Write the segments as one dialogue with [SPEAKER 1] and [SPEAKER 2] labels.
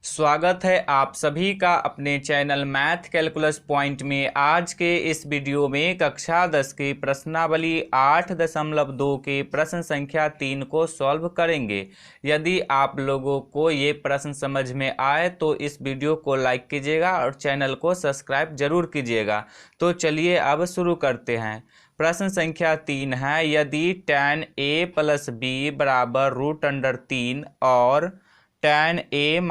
[SPEAKER 1] स्वागत है आप सभी का अपने चैनल मैथ कैलकुलस पॉइंट में। आज के इस वीडियो में कक्षा 10 की प्रश्नावली 8.2 के प्रश्न संख्या 3 को सॉल्व करेंगे। यदि आप लोगों को ये प्रश्न समझ में आए तो इस वीडियो को लाइक कीजिएगा और चैनल को सब्सक्राइब जरूर कीजिएगा। तो चलिए अब शुरू करते हैं। प्रश्न संख्या 3 है, यदि tan a + b बराबर √3 और tan a -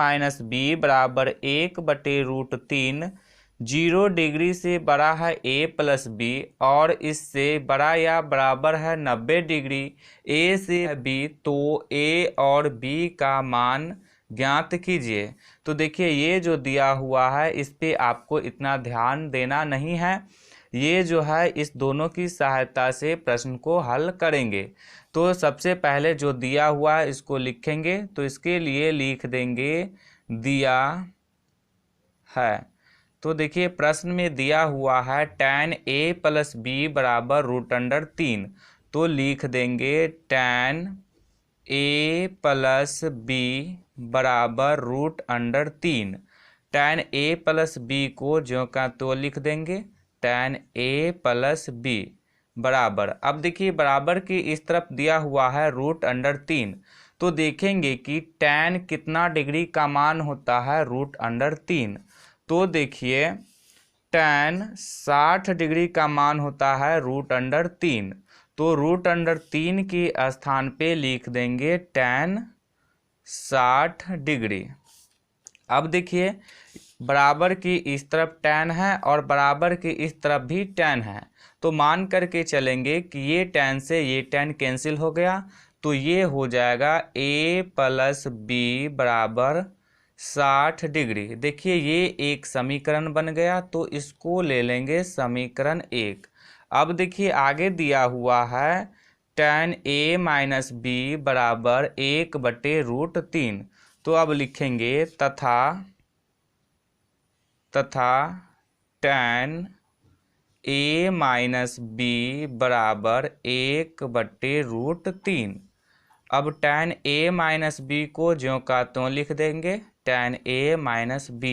[SPEAKER 1] b बराबर 1/√3 0 डिग्री से बड़ा है a + b और इससे बड़ा या बराबर है 90 डिग्री a से b, तो a और b का मान ज्ञात कीजिए। तो देखिए ये जो दिया हुआ है इस पे आपको इतना ध्यान देना नहीं है। ये जो है इस दोनों की सहायता से प्रश्न को हल करेंगे। तो सबसे पहले जो दिया हुआ है इसको लिखेंगे। तो इसके लिए लिख देंगे दिया है। तो देखिए प्रश्न में दिया हुआ है tan a + b बराबर √3। तो लिख देंगे tan a + b बराबर √3। tan a + b को ज्यों का तो लिख देंगे tan a + b बराबर। अब देखिए बराबर की इस तरफ दिया हुआ है √3। तो देखेंगे कि tan कितना डिग्री का मान होता है √3। तो देखिए tan 60 डिग्री का मान होता है √3। तो √3 के स्थान पे लिख देंगे tan 60 डिग्री। अब देखिए बराबर की इस तरफ tan है और बराबर की इस तरफ भी tan है। तो मान करके चलेंगे कि ये tan से ये tan कैंसिल हो गया। तो ये हो जाएगा a + b बराबर 60 डिग्री। देखिए ये एक समीकरण बन गया, तो इसको ले लेंगे समीकरण 1। अब देखिए आगे दिया हुआ है tan a - b बराबर 1/√3। तो अब लिखेंगे तथा tan a - b बराबर 1/√3। अब tan a - b को ज्यों का त्यों लिख देंगे tan a - b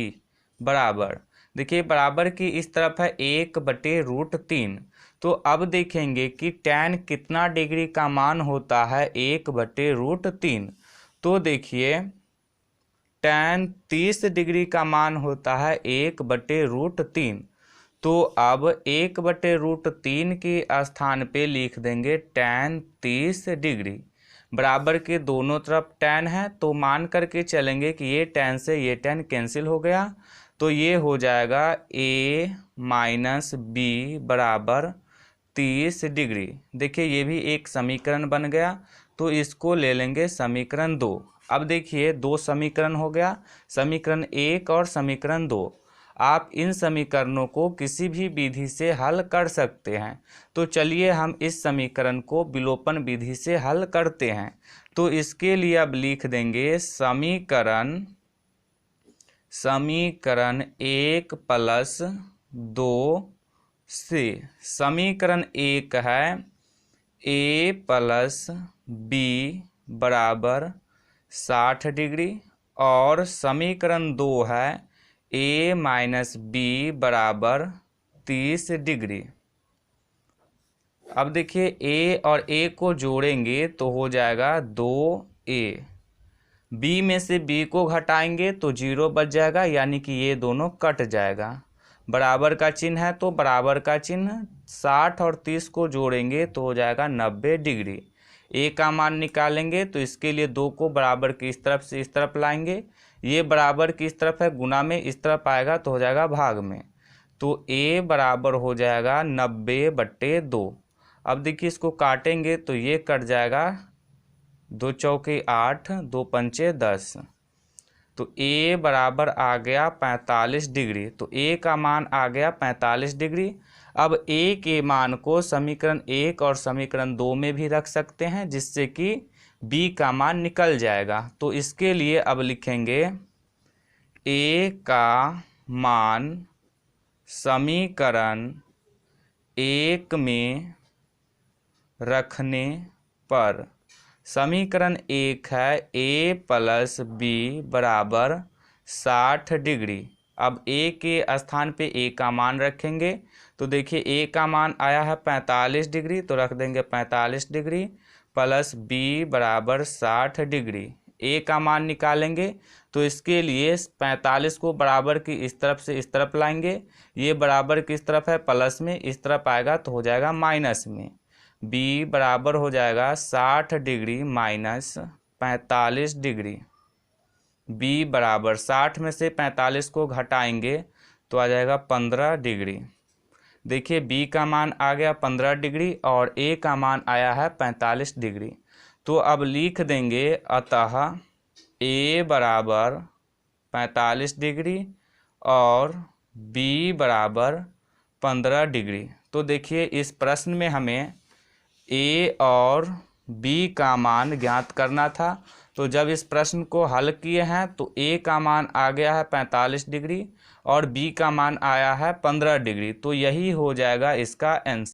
[SPEAKER 1] बराबर। देखिए बराबर की इस तरफ है 1/√3। तो अब देखेंगे कि tan कितना डिग्री का मान होता है 1/√3। तो देखिए tan 30 डिग्री का मान होता है 1/√3। तो अब 1/√3 के स्थान पे लिख देंगे tan 30 डिग्री। बराबर के दोनों तरफ tan है, तो मान करके चलेंगे कि ये tan से ये tan कैंसिल हो गया। तो ये हो जाएगा a - b बराबर 30 डिग्री। देखिए ये भी एक समीकरण बन गया। तो इसको ले लेंगे समीकरण 2। अब देखिए दो समीकरण हो गया, समीकरण 1 और समीकरण 2। आप इन समीकरणों को किसी भी विधि से हल कर सकते हैं। तो चलिए हम इस समीकरण को विलोपन विधि से हल करते हैं। तो इसके लिए अब लिख देंगे समीकरण 1 + 2 से। समीकरण 1 है a + b बराबर 60 डिग्री और समीकरण 2 है a - b बराबर 30 डिग्री। अब देखिए a और a को जोड़ेंगे तो हो जाएगा 2a। b में से b को घटाएंगे तो 0 बच जाएगा, यानी कि ये दोनों कट जाएगा। बराबर का चिन्ह है तो बराबर का चिन्ह 60 और 30 को जोड़ेंगे तो हो जाएगा 90 डिग्री। a का मान निकालेंगे तो इसके लिए 2 को बराबर की इस तरफ से इस तरफ लाएंगे। ये बराबर की इस तरफ है, गुना में इस तरफ आएगा तो हो जाएगा भाग में। तो a बराबर हो जाएगा 90/2। अब देखिए इसको काटेंगे तो ये कट जाएगा, 2 चौके 8, 2 पंचे 10। तो a बराबर आ गया 45 डिग्री। तो a का मान आ गया 45 डिग्री। अब a के मान को समीकरण 1 और समीकरण 2 में भी रख सकते हैं, जिससे कि b का मान निकल जाएगा। तो इसके लिए अब लिखेंगे a का मान समीकरण 1 में रखने पर। समीकरण 1 है a + b बराबर 60 डिग्री। अब ए के स्थान पे ए का मान रखेंगे तो देखिए ए का मान आया है 45 डिग्री, तो रख देंगे 45 डिग्री प्लस बी बराबर 60 डिग्री। ए का मान निकालेंगे तो इसके लिए 45 को बराबर की इस तरफ से इस तरफ लाएंगे, ये बराबर किस तरफ है, प्लस में, इस तरफ आएगा तो हो जाएगा माइनस में। बी बराबर हो जाएगा 60 डिग्री माइनस 45 डिग्री। बी बराबर 60 में से 45 को घटाएंगे तो आ जाएगा 15 डिग्री। देखिए बी का मान आ गया 15 डिग्री और ए का मान आया है 45 डिग्री। तो अब लिख देंगे अतः ए बराबर 45 डिग्री और बी बराबर 15 डिग्री। तो देखिए इस प्रश्न में हमें ए और बी का मान ज्ञात करना था। तो जब इस प्रश्न को हल किए हैं तो ए का मान आ गया है 45 डिग्री और बी का मान आया है 15 डिग्री। तो यही हो जाएगा इसका आंसर।